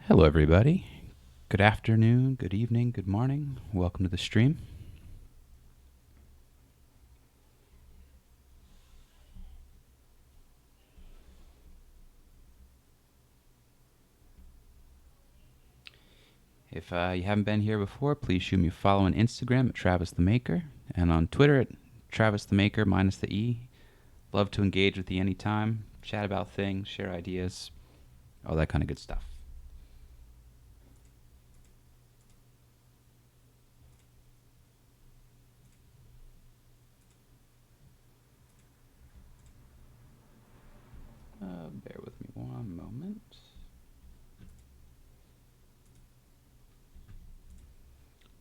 Hello everybody. Good afternoon, good evening, good morning. Welcome to the stream. If you haven't been here before, please shoot me a follow on Instagram at Travis the Maker and on Twitter at Travis the Maker minus the E. Love to engage with you anytime, chat about things, share ideas, all that kind of good stuff. Bear with me one moment.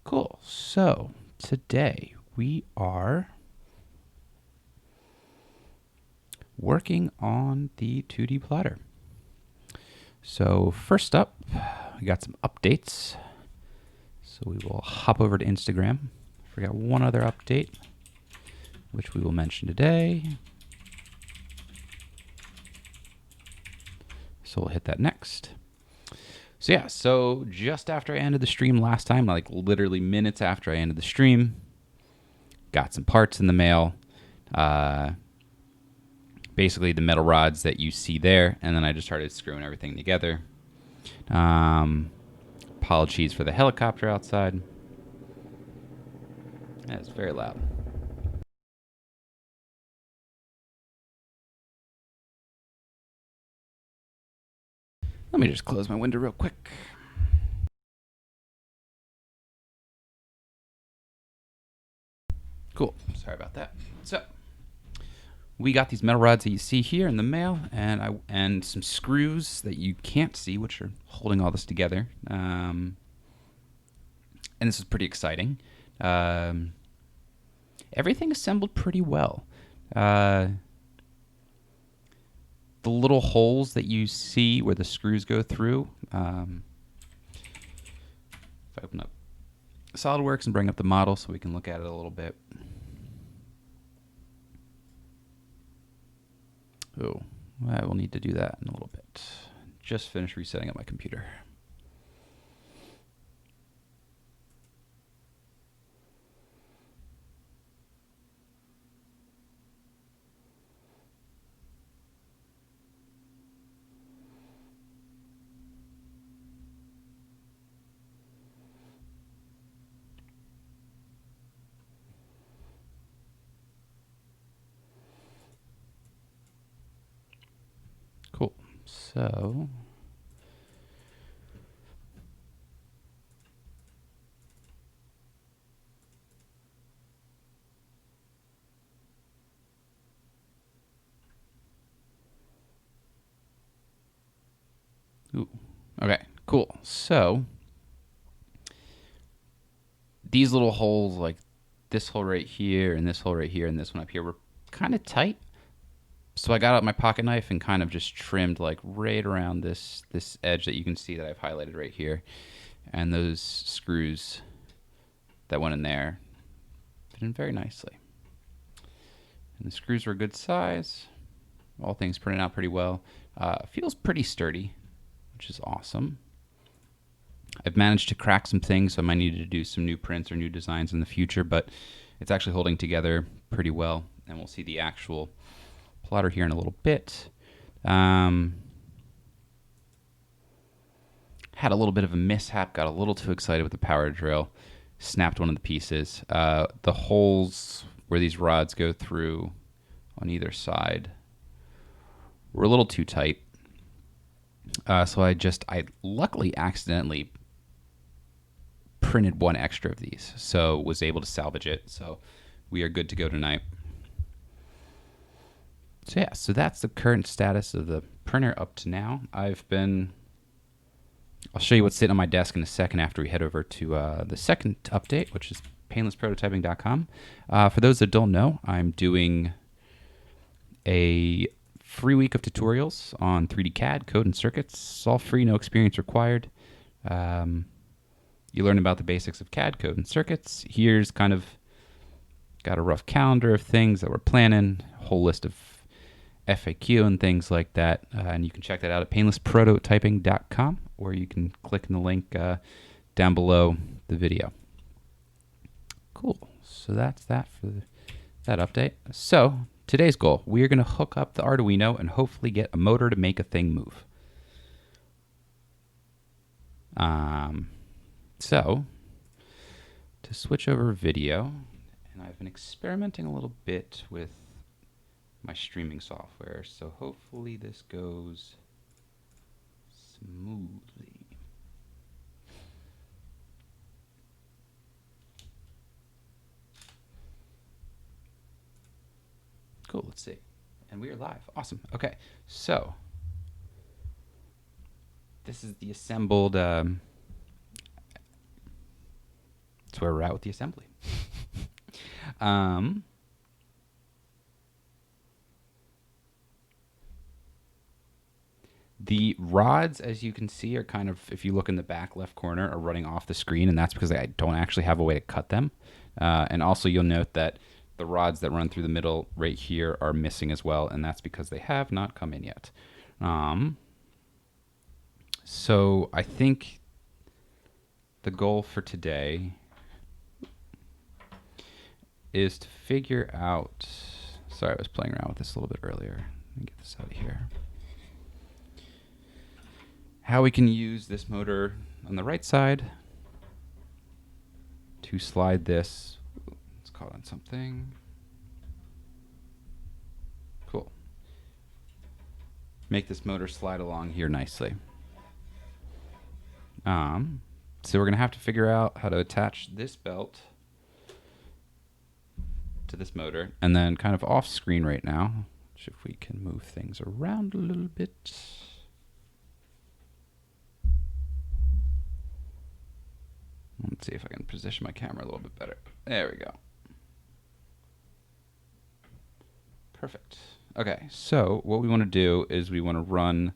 Cool. So today we are working on the 2D plotter. So first up, we got some updates. So we will hop over to Instagram. Forgot one other update, which we will mention today. So we'll hit that next. So yeah, so just after I ended the stream last time, like literally minutes after I ended the stream, got some parts in the mail. Basically the metal rods that you see there, and then I just started screwing everything together. Apologies for the helicopter outside. That is very loud. Let me just close my window real quick. Cool. Sorry about that. So we got these metal rods that you see here in the mail, and some screws that you can't see, which are holding all this together. And this is pretty exciting. Everything assembled pretty well. The little holes that you see where the screws go through. If I open up SolidWorks and bring up the model so we can look at it a little bit. Oh, I will need to do that in a little bit. Just finished resetting up my computer. Cool. So okay, cool. So these little holes, like this hole right here and this hole right here and this one up here, were kind of tight. So I got out my pocket knife and kind of just trimmed like right around this edge that you can see that I've highlighted right here. And those screws that went in there fit in very nicely. And the screws were a good size. All things printed out pretty well. Feels pretty sturdy, which is awesome. I've managed to crack some things, so I might need to do some new prints or new designs in the future, but it's actually holding together pretty well. And we'll see the actual plotter here in a little bit. Had a little bit of a mishap, got a little too excited with the power drill, snapped one of the pieces. The holes where these rods go through on either side were a little too tight. So I luckily accidentally printed one extra of these, so was able to salvage it. So we are good to go tonight. So yeah, so that's the current status of the printer up to now. I'll show you what's sitting on my desk in a second after we head over to the second update, which is painlessprototyping.com. For those that don't know, I'm doing a free week of tutorials on 3D CAD, code, and circuits. It's all free, no experience required. You learn about the basics of CAD, code, and circuits. Here's kind of got a rough calendar of things that we're planning, a whole list of FAQ and things like that. And you can check that out at painlessprototyping.com. or you can click in the link down below the video. Cool. So that's that for that update. So today's goal, we are going to hook up the Arduino and hopefully get a motor to make a thing move. So to switch over video, and I've been experimenting a little bit with my streaming software, so hopefully this goes smoothly. Cool, let's see. And we are live. Awesome. Okay, so this is the assembled, that's where we're at with the assembly. The rods, as you can see, are kind of, if you look in the back left corner, are running off the screen, and that's because I don't actually have a way to cut them. And also you'll note that the rods that run through the middle right here are missing as well, and that's because they have not come in yet. So I think the goal for today is to figure out, sorry, I was playing around with this a little bit earlier. Let me get this out of here. How we can use this motor on the right side to slide this. It's caught on something. Cool. Make this motor slide along here nicely. So we're going to have to figure out how to attach this belt to this motor, and then kind of off screen right now, which if we can move things around a little bit. Let's see if I can position my camera a little bit better. There we go. Perfect. Okay, so what we want to do is we want to run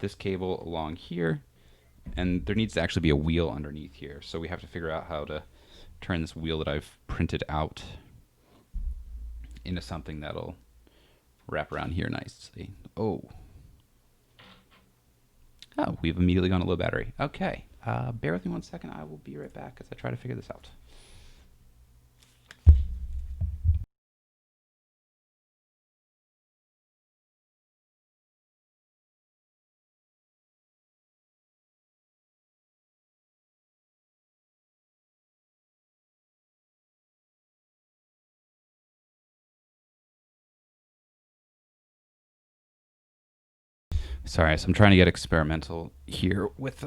this cable along here, and there needs to actually be a wheel underneath here. So we have to figure out how to turn this wheel that I've printed out into something that'll wrap around here nicely. Oh, we've immediately gone a low battery. Okay. Bear with me 1 second. I will be right back as I try to figure this out. Sorry, so I'm trying to get experimental here with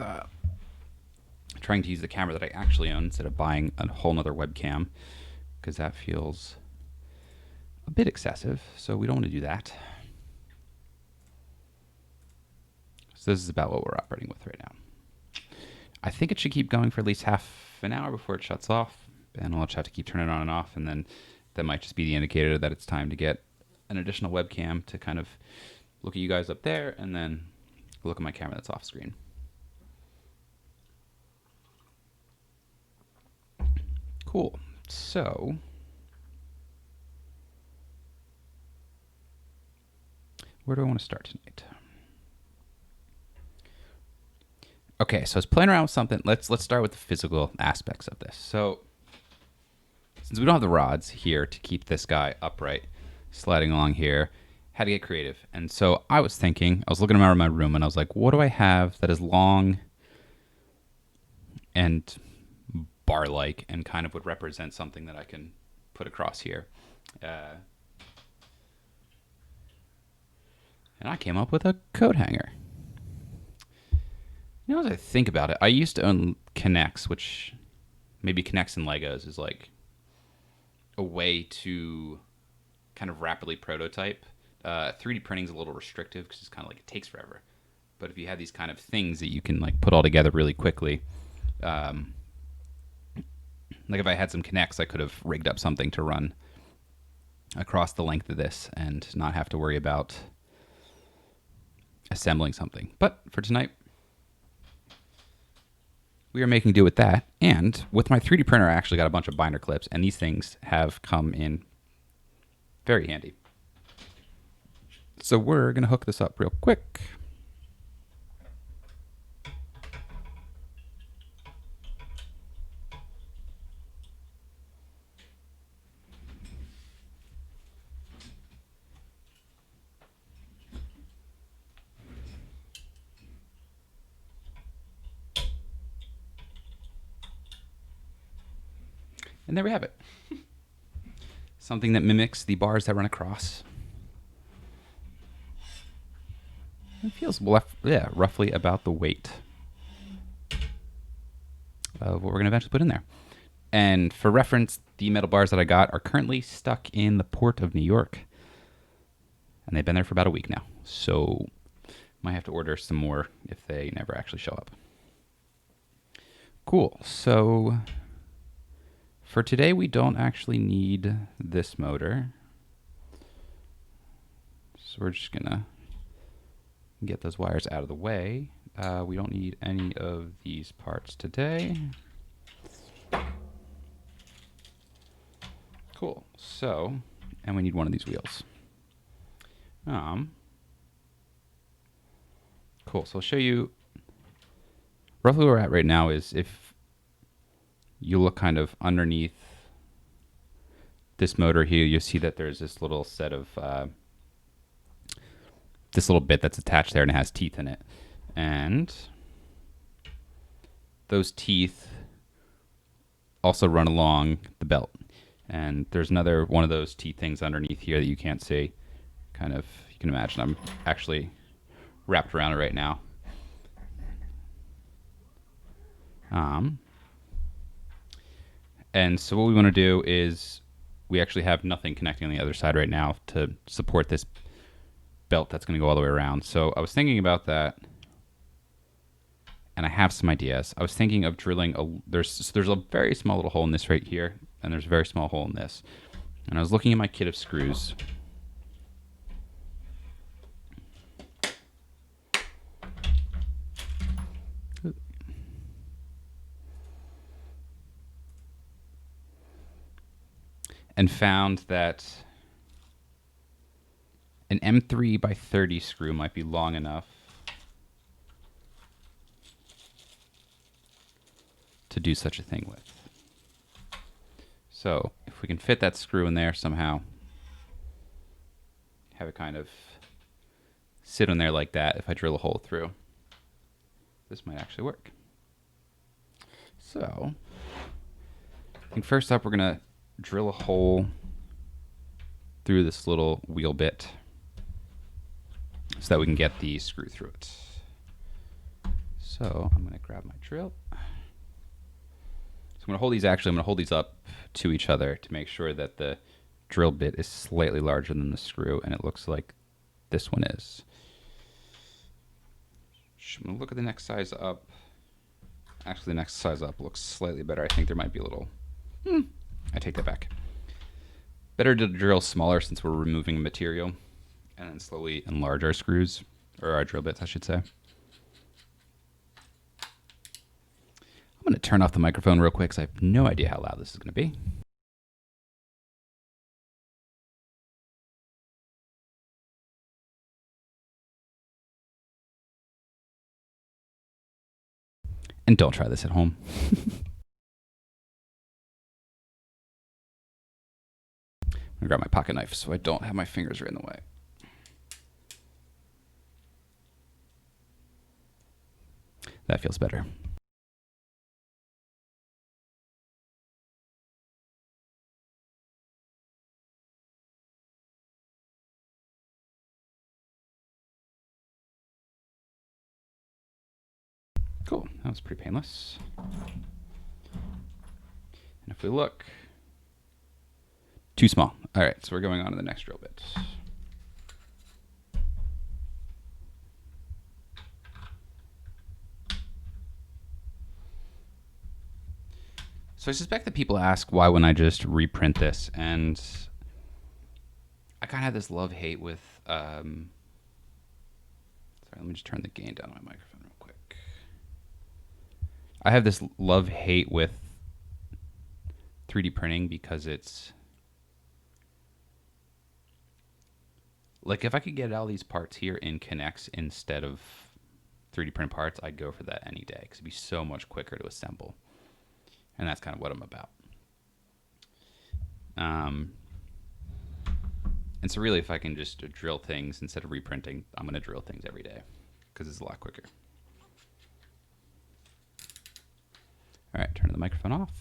trying to use the camera that I actually own instead of buying a whole nother webcam, because that feels a bit excessive, so we don't want to do that. So this is about what we're operating with right now. I think it should keep going for at least half an hour before it shuts off, and I'll just have to keep turning it on and off, and then that might just be the indicator that it's time to get an additional webcam to kind of look at you guys up there and then look at my camera that's off screen. Cool. So where do I want to start tonight? Okay, so I was playing around with something. Let's start with the physical aspects of this. So since we don't have the rods here to keep this guy upright, sliding along here, had to get creative. And so I was thinking, I was looking around my room and I was like, what do I have that is long and bar-like and kind of would represent something that I can put across here? And I came up with a coat hanger. You know, as I think about it, I used to own Connects, which maybe Connects and Legos is like a way to kind of rapidly prototype. 3D printing is a little restrictive because it's kind of like it takes forever. But if you have these kind of things that you can like put all together really quickly, like if I had some Connects, I could have rigged up something to run across the length of this and not have to worry about assembling something. But for tonight, we are making do with that. And with my 3D printer, I actually got a bunch of binder clips, and these things have come in very handy. So we're going to hook this up real quick. And there we have it. Something that mimics the bars that run across. It feels roughly about the weight of what we're going to eventually put in there. And for reference, the metal bars that I got are currently stuck in the port of New York. And they've been there for about a week now. So might have to order some more if they never actually show up. Cool. So for today, we don't actually need this motor. So we're just going to get those wires out of the way. We don't need any of these parts today. Cool. So, and we need one of these wheels. Cool. So I'll show you roughly where we're at right now is if you look kind of underneath this motor here, you'll see that there's this little set of this little bit that's attached there and it has teeth in it. And those teeth also run along the belt. And there's another one of those teeth things underneath here that you can't see. Kind of, you can imagine I'm actually wrapped around it right now. And so what we want to do is we actually have nothing connecting on the other side right now to support this belt that's going to go all the way around. So I was thinking about that, and I have some ideas. I was thinking of drilling there's a very small little hole in this right here, and there's a very small hole in this. And I was looking at my kit of screws. And found that an M3 by 30 screw might be long enough to do such a thing with. So if we can fit that screw in there somehow, have it kind of sit on there like that, if I drill a hole through, this might actually work. So I think first up we're going to drill a hole through this little wheel bit so that we can get the screw through it. So I'm going to grab my drill. So I'm going to hold these, I'm going to hold these up to each other to make sure that the drill bit is slightly larger than the screw, and it looks like this one is. I'm going to look at the next size up. Actually, the next size up looks slightly better. I think there might be a little... I take that back. Better to drill smaller since we're removing material, and then slowly enlarge our screws, or our drill bits, I should say. I'm going to turn off the microphone real quick because I have no idea how loud this is going to be. And don't try this at home. I'm going to grab my pocket knife so I don't have my fingers right in the way. That feels better. Cool, that was pretty painless. And if we look, too small. All right, so we're going on to the next drill bit. So I suspect that people ask why wouldn't I just reprint this, and I kind of have this love-hate with, sorry, let me just turn the gain down on my microphone real quick. I have this love-hate with 3D printing because it's, like, if I could get all these parts here in Connects instead of 3D print parts, I'd go for that any day because it'd be so much quicker to assemble. And that's kind of what I'm about. And so really, if I can just drill things instead of reprinting, I'm going to drill things every day because it's a lot quicker. All right, turn the microphone off.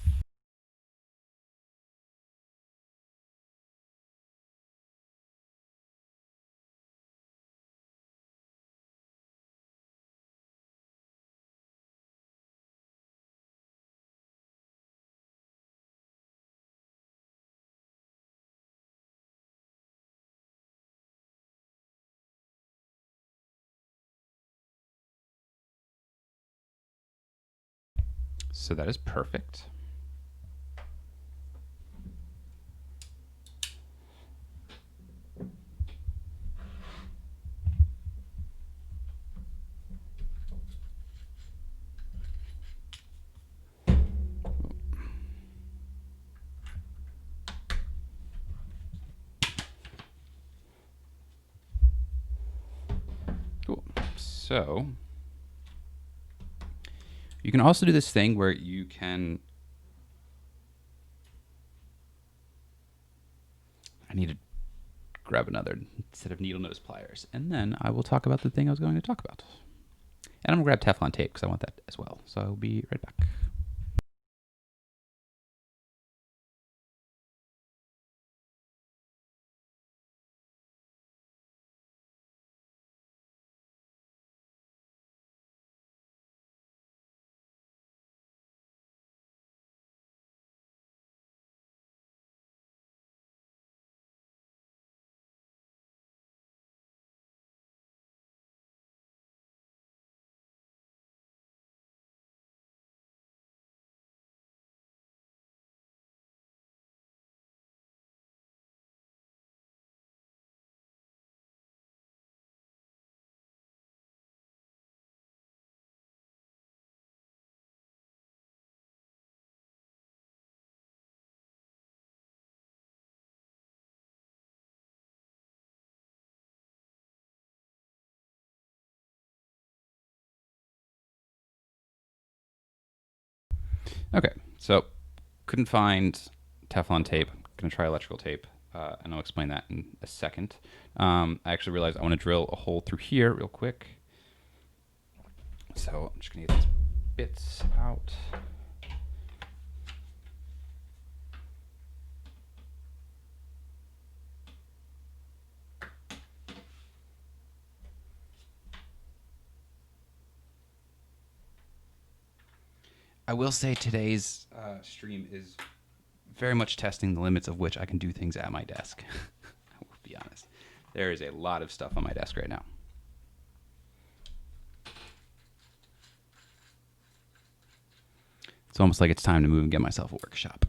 So that is perfect. Cool. So you can also do this thing where you can. I need to grab another set of needle nose pliers, and then I will talk about the thing I was going to talk about. And I'm going to grab Teflon tape because I want that as well. So I'll be right back. Okay, so couldn't find Teflon tape. I'm going to try electrical tape, and I'll explain that in a second. I actually realized I want to drill a hole through here real quick. So I'm just going to get these bits out. I will say today's stream is very much testing the limits of which I can do things at my desk. I will be honest. There is a lot of stuff on my desk right now. It's almost like it's time to move and get myself a workshop.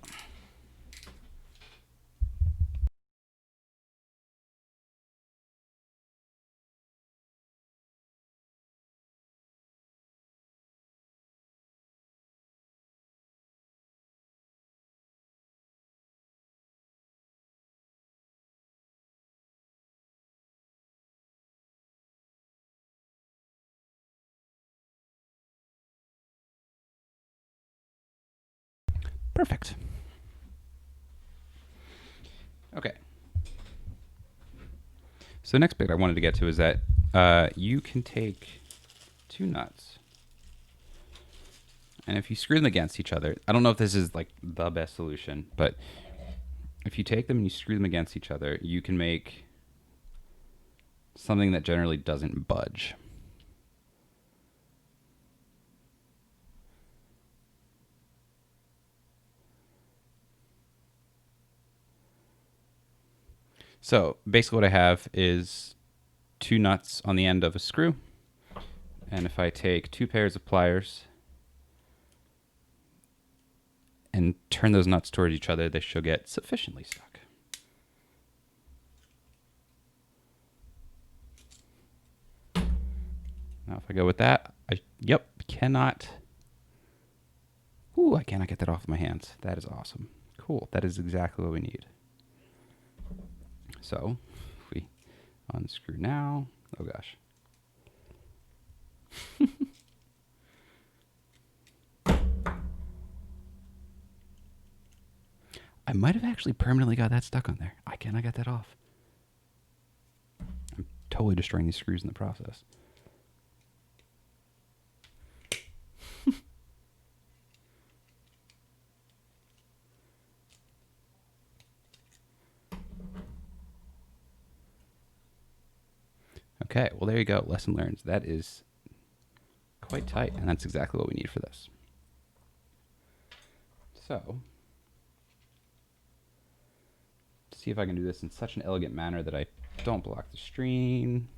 Perfect. Okay. So the next bit I wanted to get to is that you can take two nuts, and if you screw them against each other, I don't know if this is like the best solution, but if you take them and you screw them against each other, you can make something that generally doesn't budge. So basically what I have is two nuts on the end of a screw. And if I take two pairs of pliers and turn those nuts towards each other, they should get sufficiently stuck. Now if I go with that, cannot. Ooh, I cannot get that off my hands. That is awesome. Cool, that is exactly what we need. So, if we unscrew now, oh gosh. I might have actually permanently got that stuck on there. I cannot get that off. I'm totally destroying these screws in the process. Okay, well there you go. Lesson learned. That is quite tight, and that's exactly what we need for this. So, see if I can do this in such an elegant manner that I don't block the stream.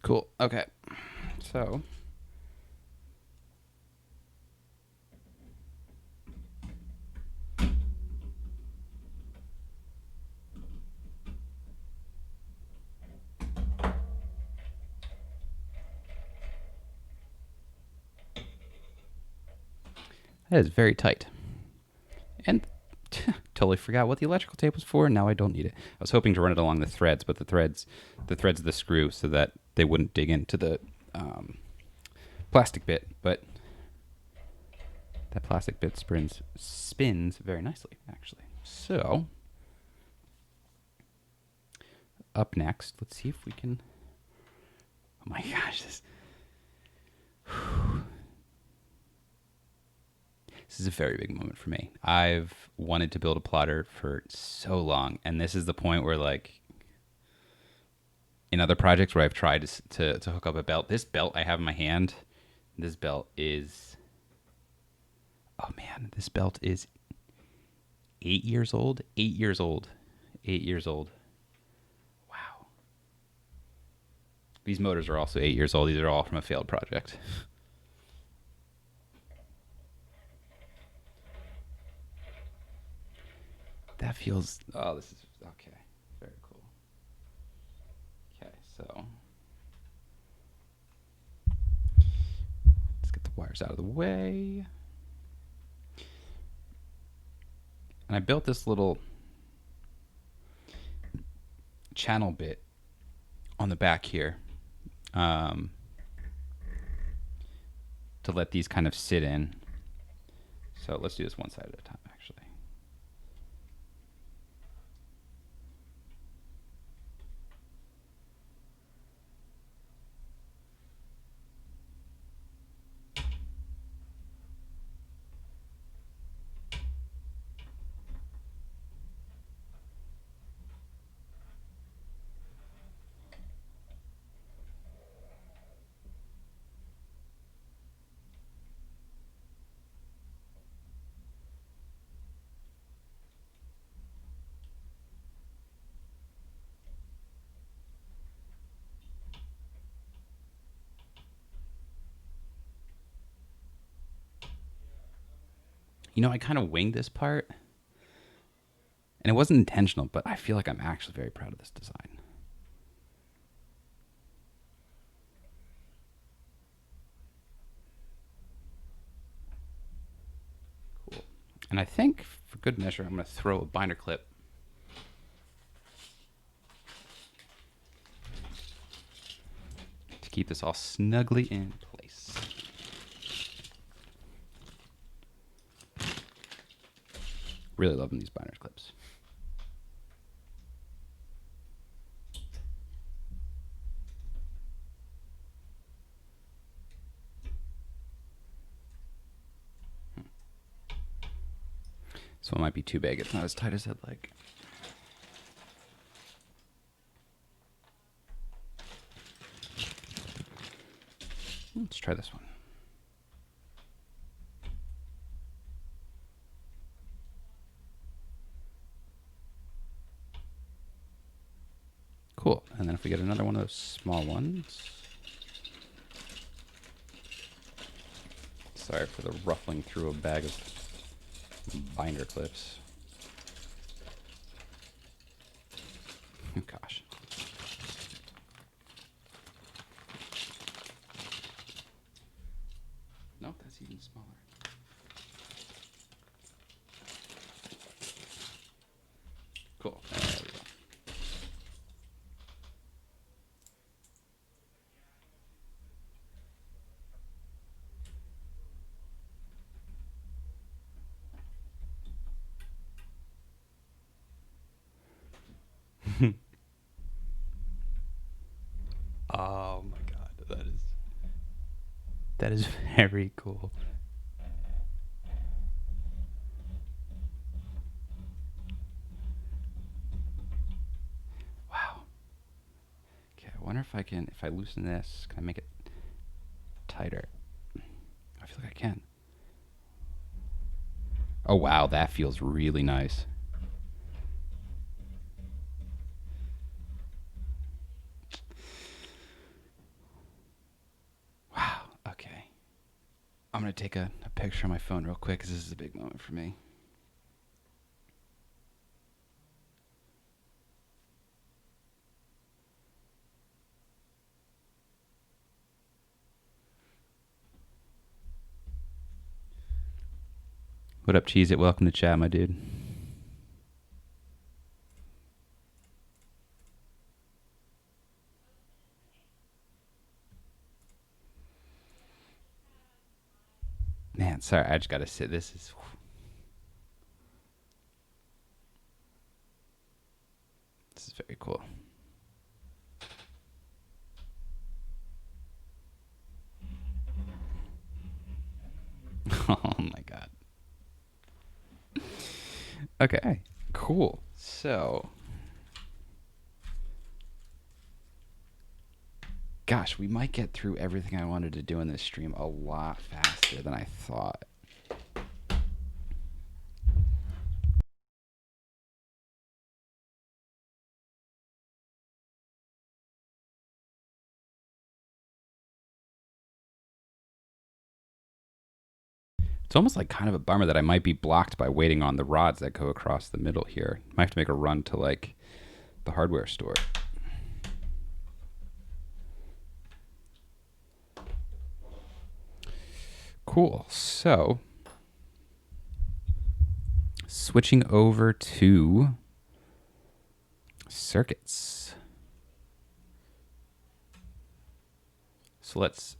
Cool. Okay. So that is very tight. And totally forgot what the electrical tape was for. Now I don't need it. I was hoping to run it along the threads, but the threads of the screw so that they wouldn't dig into the plastic bit. But that plastic bit spins very nicely, actually. So up next, let's see if we can. Oh my gosh, this is a very big moment for me. I've wanted to build a plotter for so long, and this is the point where, like, in other projects where I've tried to hook up a belt, this belt I have in my hand, this belt is, oh man, this belt is 8 years old. 8 years old. 8 years old. Wow. These motors are also 8 years old. These are all from a failed project. That feels, oh, this is, okay. Very cool. Okay, so let's get the wires out of the way. And I built this little channel bit on the back here to let these kind of sit in. So let's do this one side at a time, actually. You know, I kind of winged this part, and it wasn't intentional, but I feel like I'm actually very proud of this design. Cool. And I think, for good measure, I'm going to throw a binder clip to keep this all snugly in place. Really loving these binder clips. So it might be too big. It's not as tight as I'd like. Let's try this one. Cool. And then if we get another one of those small ones. Sorry for the ruffling through a bag of binder clips. Oh, gosh. Nope, that's even smaller. Cool. There we go. Oh my god, that is very cool. Wow. Okay, I wonder if I loosen this, can I make it tighter? I feel like I can. Oh wow, that feels really nice. take a picture on my phone real quick because this is a big moment for me. What up, Cheese It? Welcome to chat, my dude. Man, sorry, I just gotta sit. This is very cool. Oh my god. Okay, cool. So, gosh, we might get through everything I wanted to do in this stream a lot faster than I thought. It's almost like kind of a bummer that I might be blocked by waiting on the rods that go across the middle here. Might have to make a run to like the hardware store. Cool. So, switching over to circuits. So let's,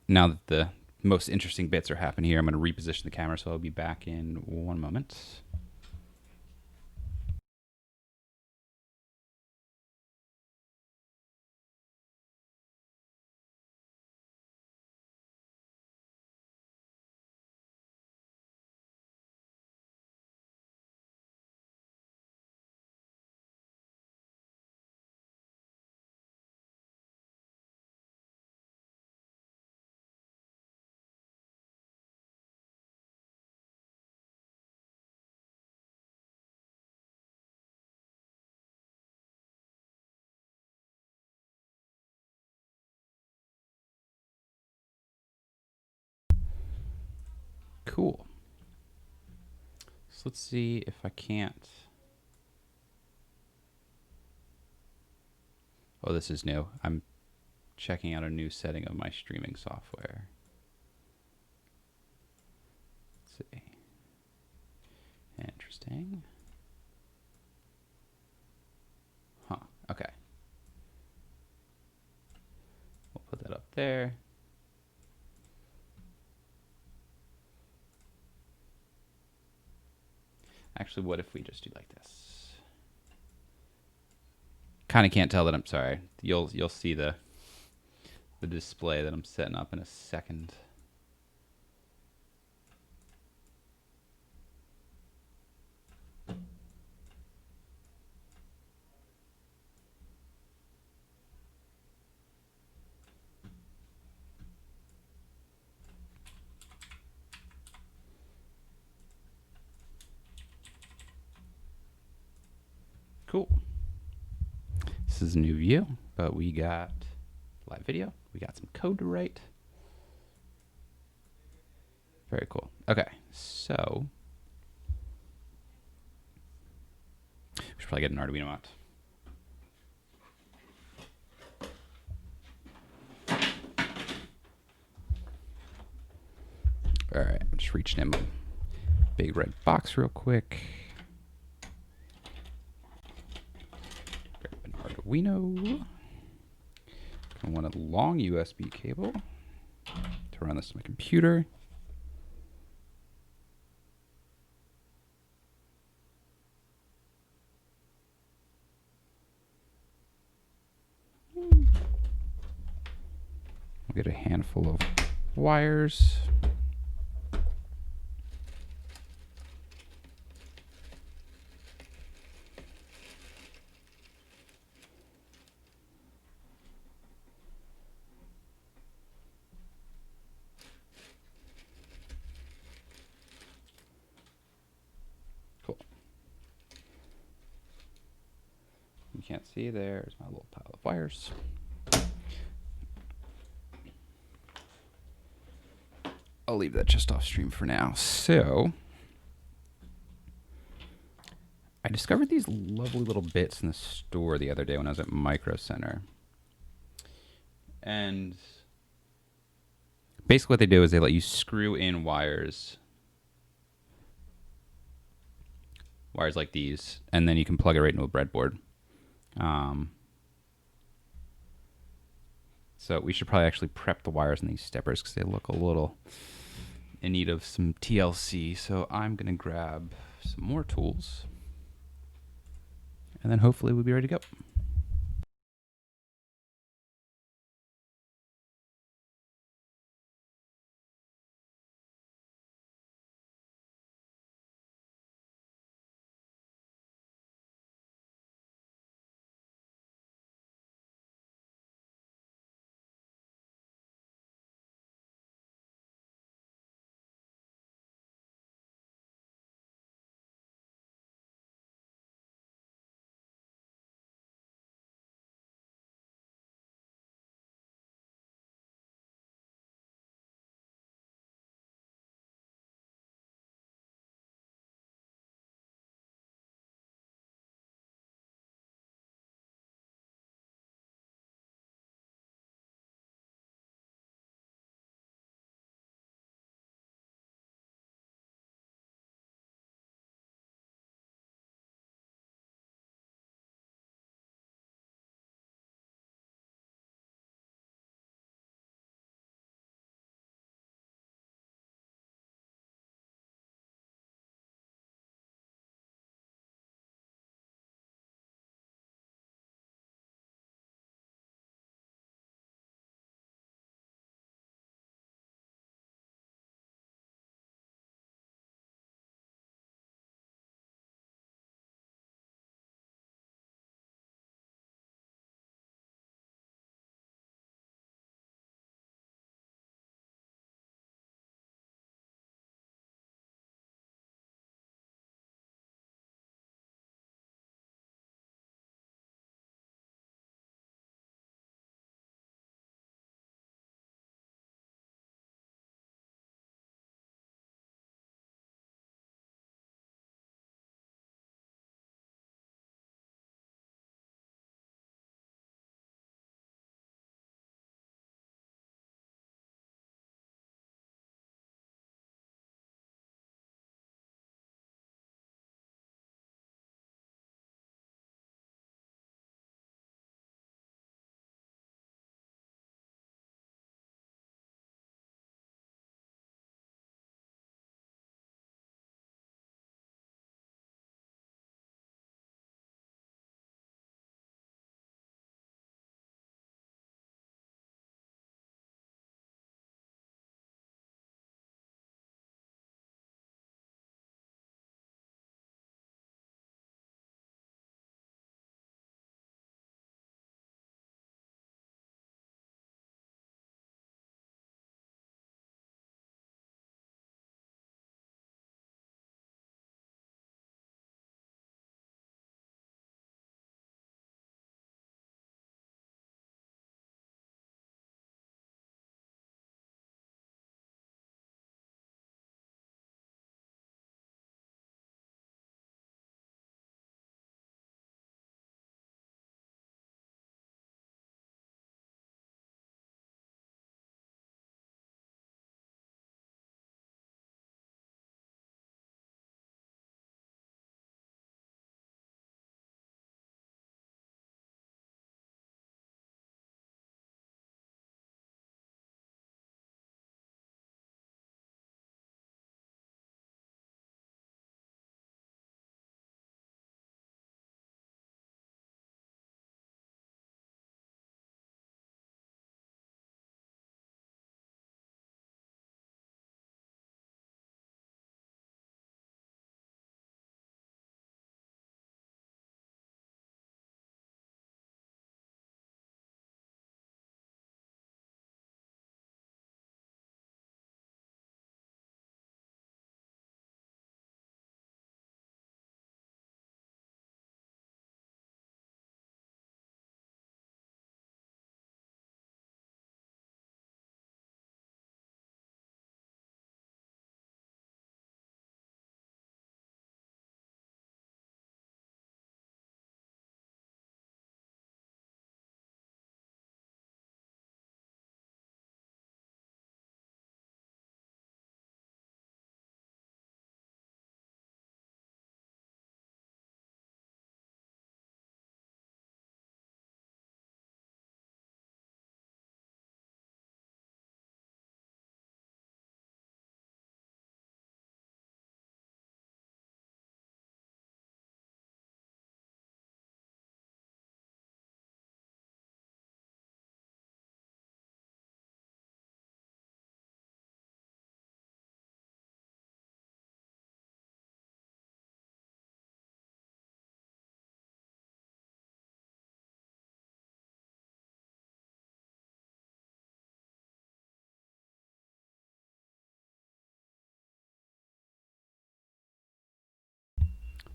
now that the most interesting bits are happening here, I'm going to reposition the camera, so I'll be back in 1 moment. Cool. So let's see if I can't. Oh, this is new. I'm checking out a new setting of my streaming software. Let's see. Interesting. Huh. Okay. We'll put that up there. Actually, what if we just do like this? Kind of can't tell that I'm sorry. You'll see the display that I'm setting up in a second. Cool. This is a new view, but we got live video. We got some code to write. Very cool. Okay, so we should probably get an Arduino out. All right, I'm just reaching in my big red box real quick. Grab an Arduino. I want a long USB cable to run this to my computer. We'll get a handful of wires. Cool. You can't see, there's my little pile of wires. I'll leave that just off stream for now. So I discovered these lovely little bits in the store the other day when I was at Micro Center. And basically what they do is they let you screw in wires like these, and then you can plug it right into a breadboard. So we should probably actually prep the wires in these steppers because they look a little in need of some TLC. So I'm going to grab some more tools, and then hopefully we'll be ready to go.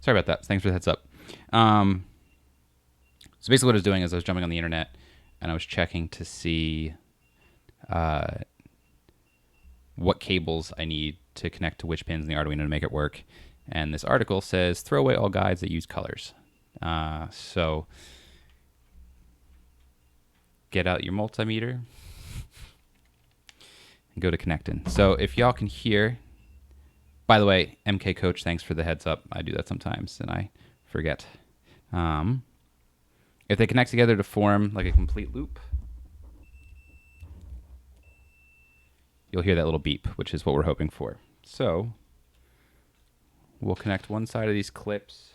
Sorry about that. Thanks for the heads up. So basically what I was doing is I was jumping on the internet and I was checking to see what cables I need to connect to which pins in the Arduino to make it work. And this article says, throw away all guides that use colors. So get out your multimeter and go to connecting. So if y'all can hear, by the way, MK Coach, thanks for the heads up. I do that sometimes and I forget. If they connect together to form like a complete loop, you'll hear that little beep, which is what we're hoping for. So we'll connect one side of these clips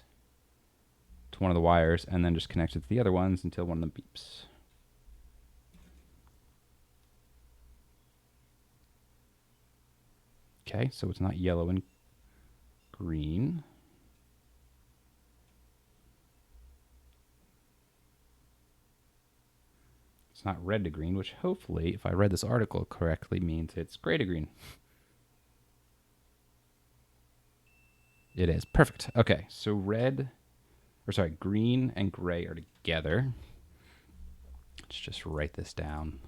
to one of the wires and then just connect it to the other ones until one of them beeps. Okay, so it's not yellow and green. It's not red to green, which hopefully, if I read this article correctly, means it's gray to green. It is. Perfect. Okay, so green and gray are together. Let's just write this down.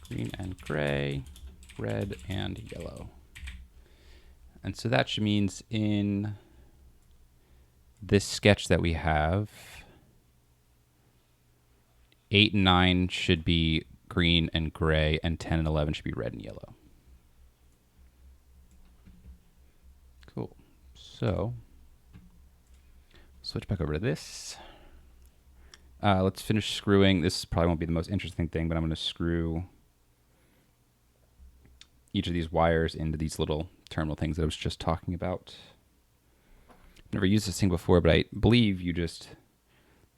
Green and gray, red and yellow. And so that means in this sketch that we have, 8 and 9 should be green and gray, and 10 and 11 should be red and yellow. Cool. So, switch back over to this. Let's finish screwing. This probably won't be the most interesting thing, but I'm going to screw each of these wires into these little terminal things that I was just talking about. I've never used this thing before, but I believe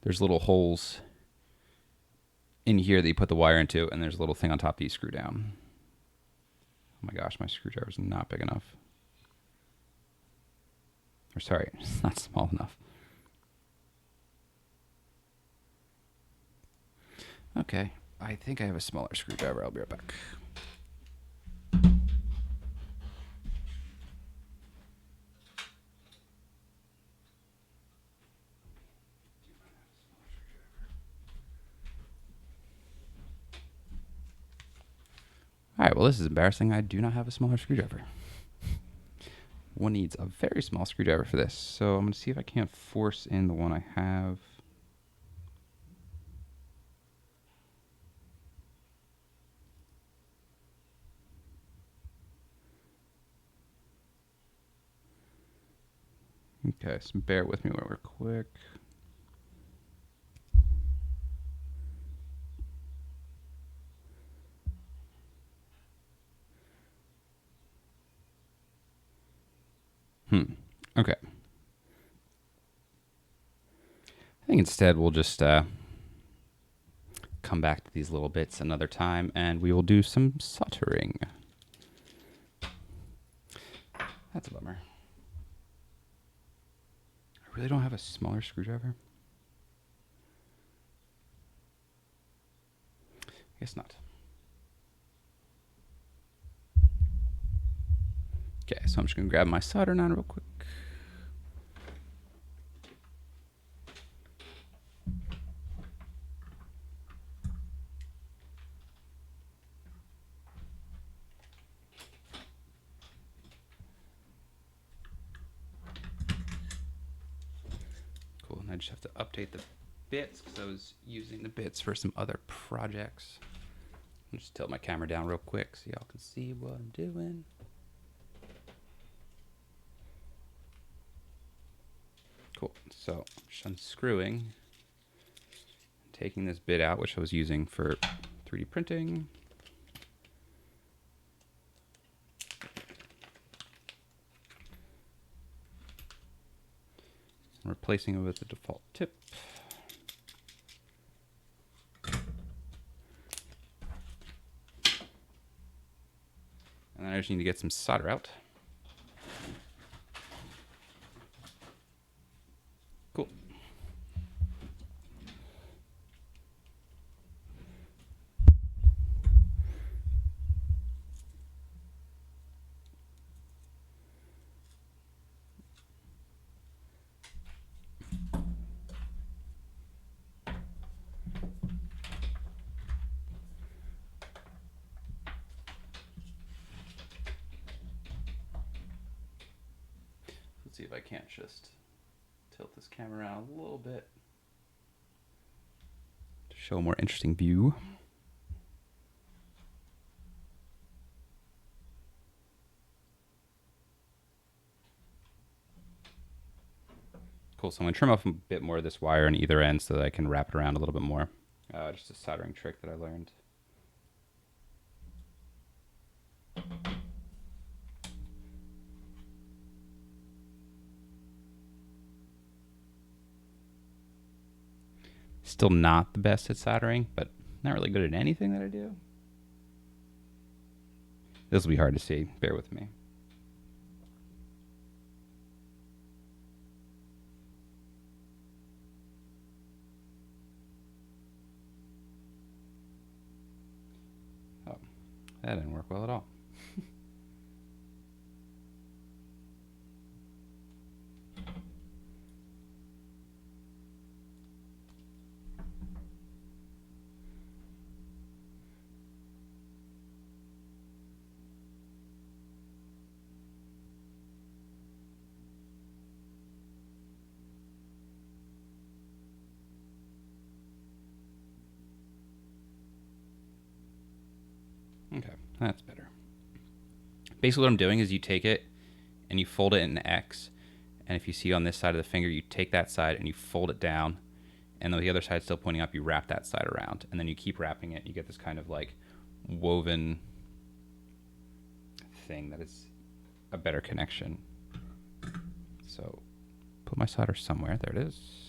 there's little holes in here that you put the wire into, and there's a little thing on top that you screw down. Oh my gosh, my screwdriver's not big enough. Or sorry, it's not small enough. Okay, I think I have a smaller screwdriver. I'll be right back. All right, well, this is embarrassing. I do not have a smaller screwdriver. One needs a very small screwdriver for this. So I'm going to see if I can't force in the one I have. Okay, so bear with me real quick. Okay. I think instead we'll just come back to these little bits another time, and we will do some soldering. That's a bummer. I really don't have a smaller screwdriver. I guess not. Okay, so I'm just going to grab my solder iron real quick. Cool, and I just have to update the bits because I was using the bits for some other projects. I'll just tilt my camera down real quick so y'all can see what I'm doing. Cool, so just unscrewing, taking this bit out, which I was using for 3D printing. Replacing it with the default tip. And then I just need to get some solder out. Cool. Let's see if I can't just tilt this camera around a little bit to show a more interesting view. Cool, so I'm going to trim off a bit more of this wire on either end so that I can wrap it around a little bit more. Just a soldering trick that I learned. Still not the best at soldering, but not really good at anything that I do. This will be hard to see. Bear with me. Oh, that didn't work well at all. Okay, that's better. Basically what I'm doing is you take it and you fold it in an X. And if you see on this side of the finger, you take that side and you fold it down. And though the other side's still pointing up, you wrap that side around. And then you keep wrapping it. You get this kind of like woven thing that is a better connection. So put my solder somewhere. There it is.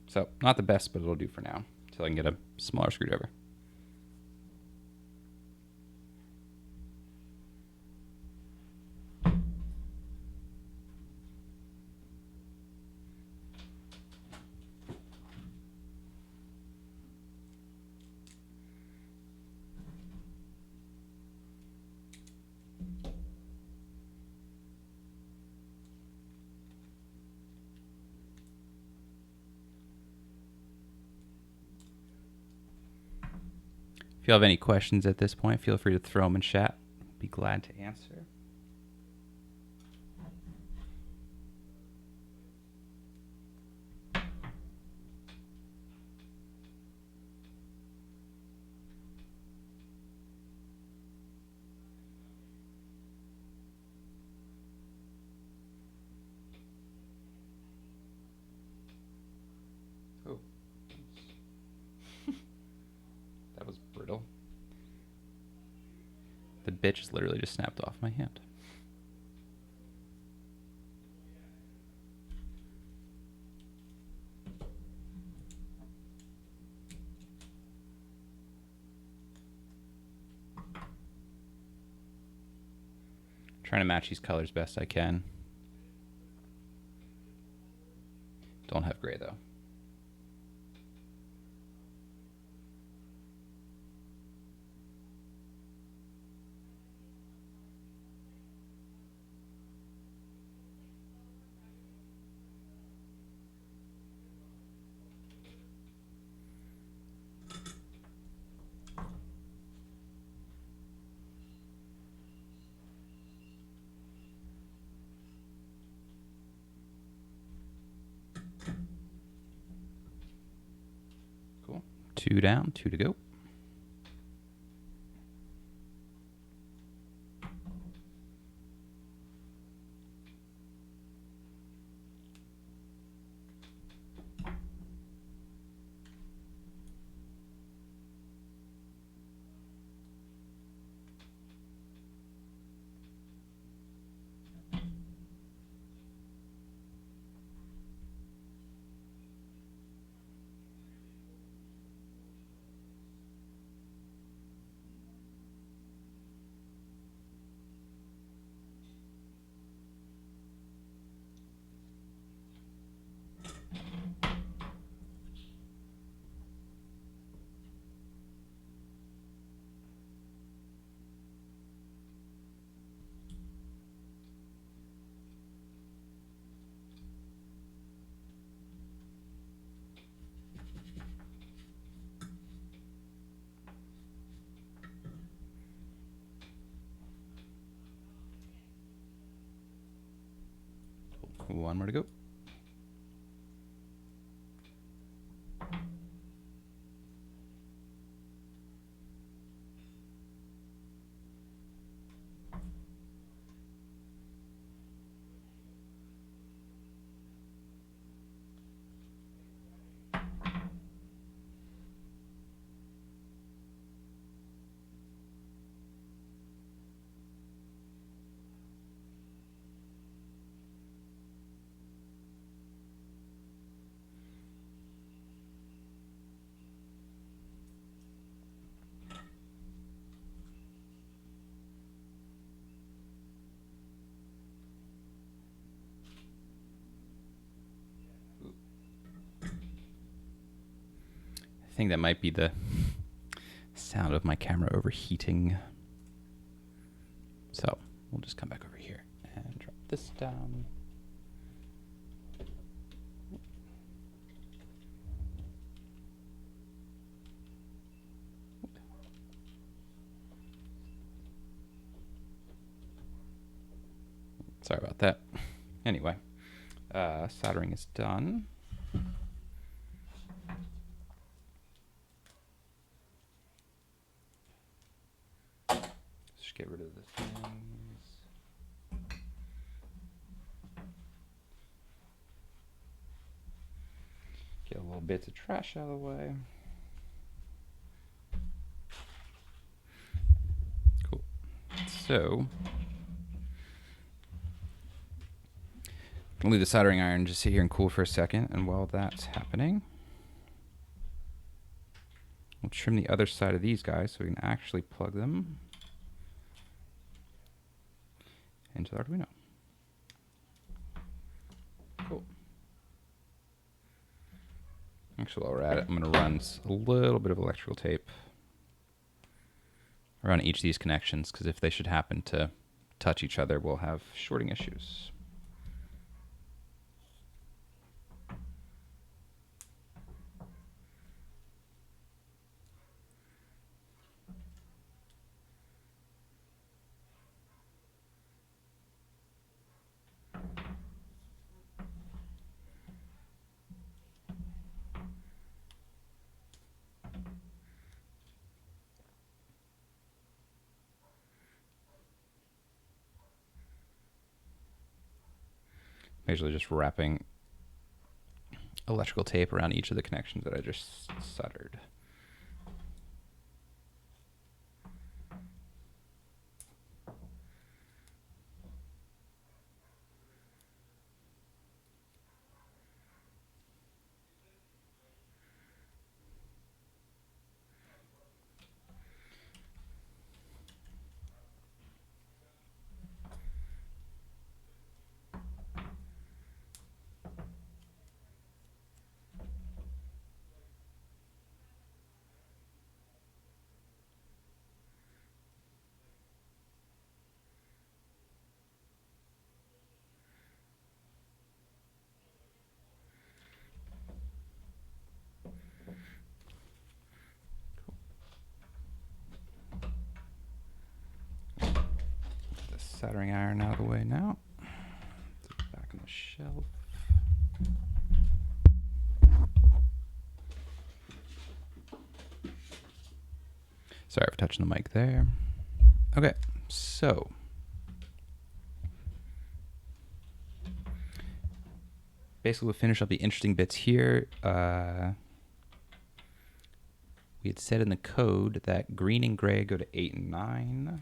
So not the best, but it'll do for now until I can get a smaller screwdriver. If you have any questions at this point, feel free to throw them in chat. Be glad to answer. Oh. That was brittle. The bitch literally just snapped off my hand. Trying to match these colors best I can. Don't have gray though. Cool. 2 down, 2 to go. One more to go. I think that might be the sound of my camera overheating. So we'll just come back over here and drop this down. Sorry about that. Anyway, soldering is done. Just get rid of the things. Get a little bits of trash out of the way. Cool. So, I'm gonna leave the soldering iron just sit here and cool for a second, and while that's happening, we'll trim the other side of these guys so we can actually plug them into the Arduino. Cool. Actually, while we're at it, I'm going to run a little bit of electrical tape around each of these connections, because if they should happen to touch each other, we'll have shorting issues. Usually just wrapping electrical tape around each of the connections that I just soldered. Soldering iron out of the way now. Put it back on the shelf. Sorry for touching the mic there. Okay, so basically we'll finish up the interesting bits here. We had said in the code that green and gray go to 8 and 9.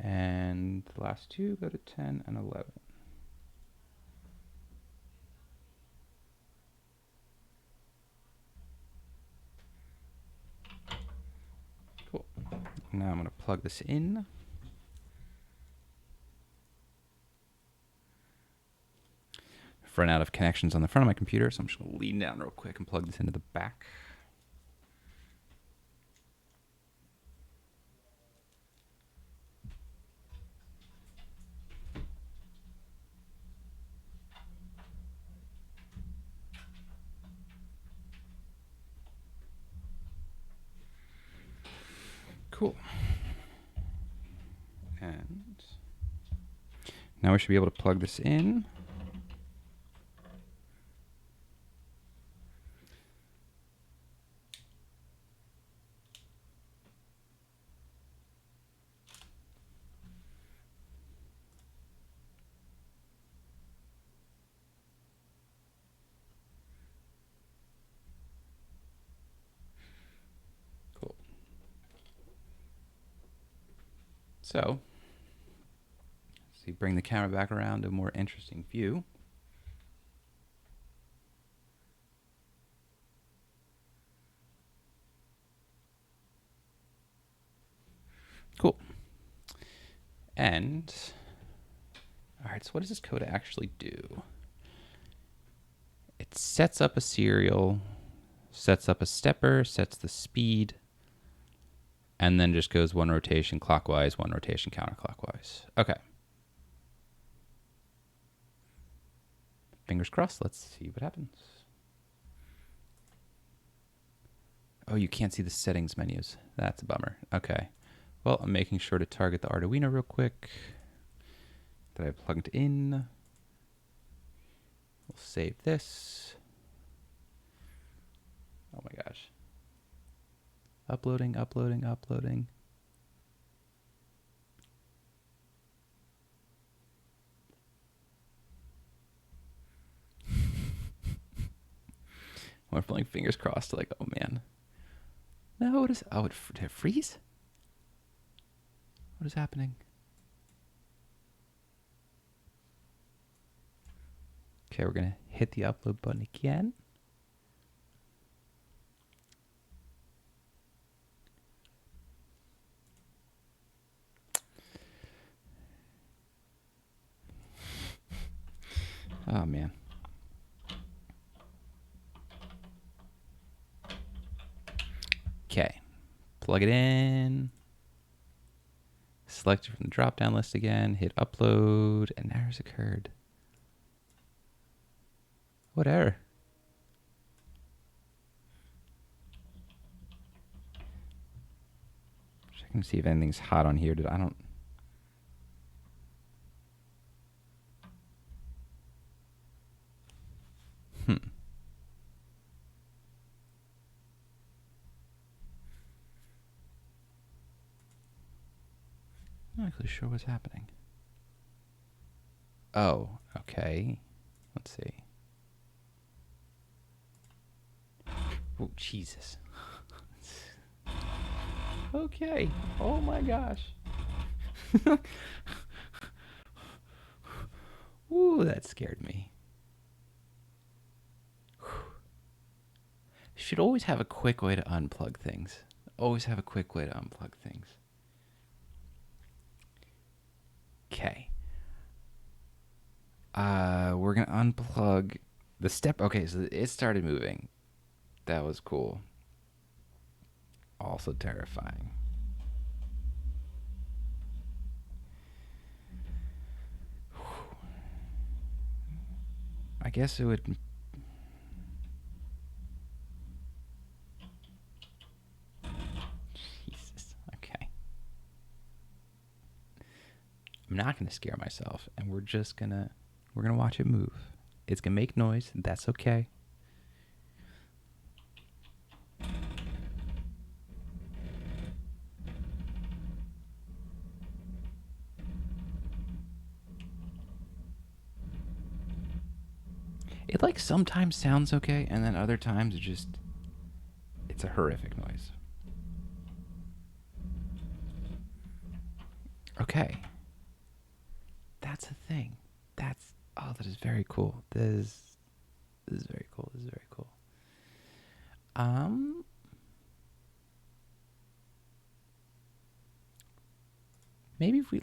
And the last two go to 10 and 11. Cool. Now I'm going to plug this in. I've run out of connections on the front of my computer, so I'm just going to lean down real quick and plug this into the back. Cool. And now we should be able to plug this in. Cool. So, bring the camera back around to a more interesting view. Cool. And, all right, so what does this code actually do? It sets up a serial, sets up a stepper, sets the speed, and then just goes one rotation clockwise, one rotation counterclockwise. Okay. Fingers crossed. Let's see what happens. Oh, you can't see the settings menus. That's a bummer. Okay. Well, I'm making sure to target the Arduino real quick that I plugged in. We'll save this. Oh my gosh. Uploading, uploading, uploading. We're playing fingers crossed, like, oh man. No, what is, oh, did it freeze? What is happening? Okay, we're gonna hit the upload button again. Oh man. Okay, plug it in. Select it from the drop-down list again. Hit upload, and errors occurred. What error? Checking to see if anything's hot on here. I don't. I'm not actually sure what's happening. Oh, okay. Let's see. Oh, Jesus. Okay. Oh my gosh. Ooh, that scared me. Should always have a quick way to unplug things. Always have a quick way to unplug things. Okay. We're gonna unplug the step. Okay, so it started moving. That was cool. Also terrifying. I guess it would. Jesus. Okay. I'm not gonna scare myself, and we're gonna watch it move. It's gonna make noise. That's okay. It like sometimes sounds okay, and then other times it's a horrific noise. Okay. That's a thing. That is very cool. This is very cool. This is very cool. Maybe if we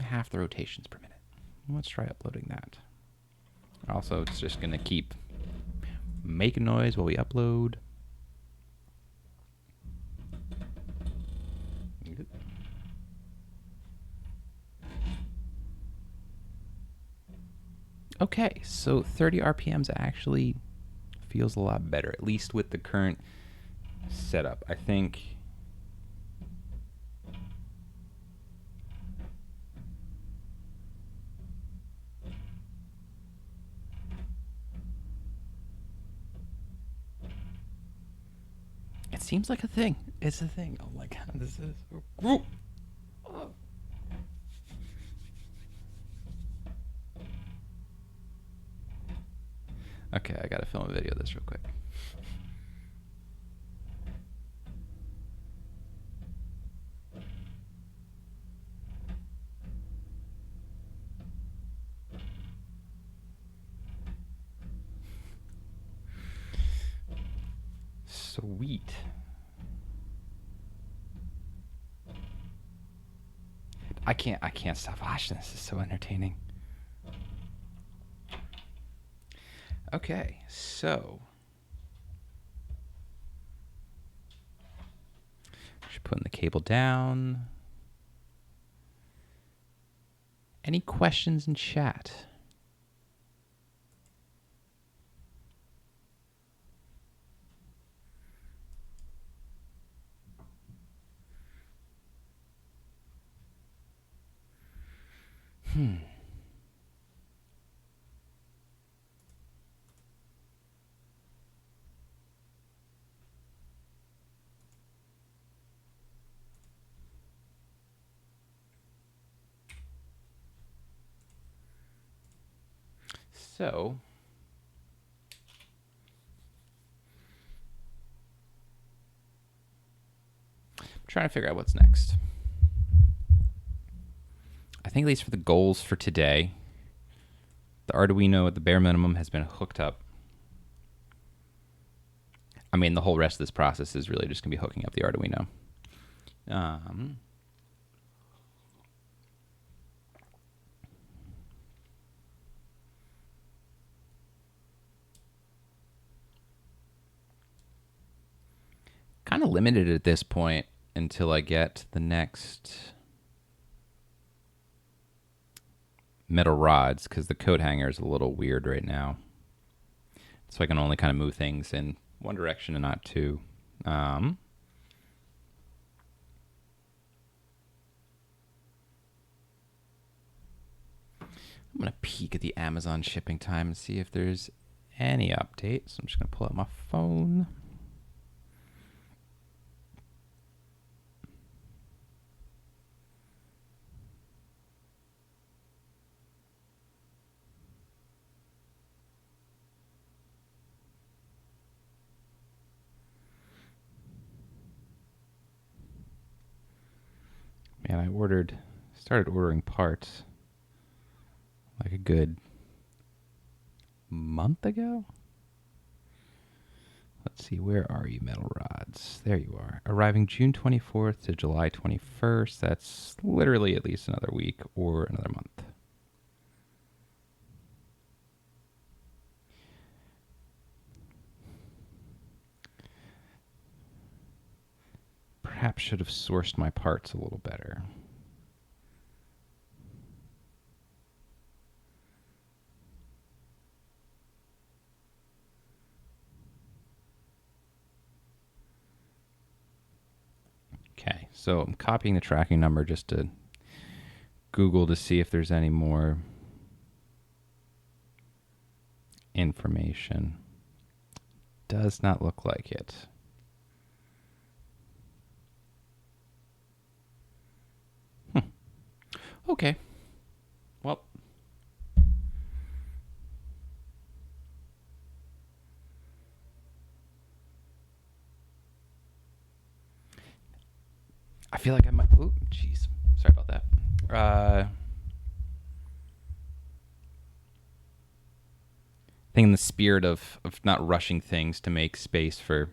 half the rotations per minute. Let's try uploading that. Also, it's just gonna keep making noise while we upload. Okay, so 30 RPMs actually feels a lot better, at least with the current setup. I think It seems like a thing. It's a thing. Oh my god, this is. Okay, I gotta film a video of this real quick. Sweet. I can't stop watching this. It's so entertaining. Okay, so just putting the cable down. Any questions in chat? So, I'm trying to figure out what's next. I think at least for the goals for today, the Arduino at the bare minimum has been hooked up. I mean, the whole rest of this process is really just going to be hooking up the Arduino. Kind of limited at this point until I get the next metal rods, because the coat hanger is a little weird right now. So I can only kind of move things in one direction and not two. I'm going to peek at the Amazon shipping time and see if there's any update. So I'm just going to pull out my phone. Man, I started ordering parts like a good month ago. Let's see, where are you, metal rods? There you are. Arriving June 24th to July 21st. That's literally at least another week or another month. Perhaps should have sourced my parts a little better. Okay, so I'm copying the tracking number just to Google to see if there's any more information. Does not look like it. Okay. Well, I feel like I might. Oh, jeez. Sorry about that. I think in the spirit of not rushing things to make space for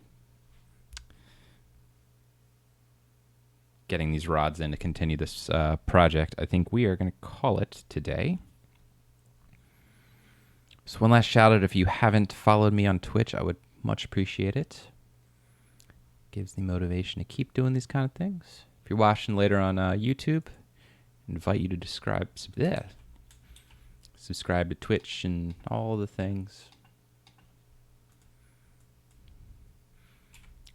getting these rods in to continue this project, I think we are going to call it today. So one last shout out, if you haven't followed me on Twitch, I would much appreciate it. Gives the motivation to keep doing these kind of things. If you're watching later on YouTube, I invite you to subscribe to Twitch and all the things.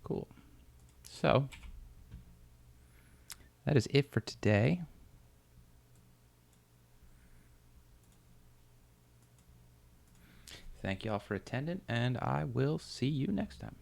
Cool. So that is it for today. Thank you all for attending, and I will see you next time.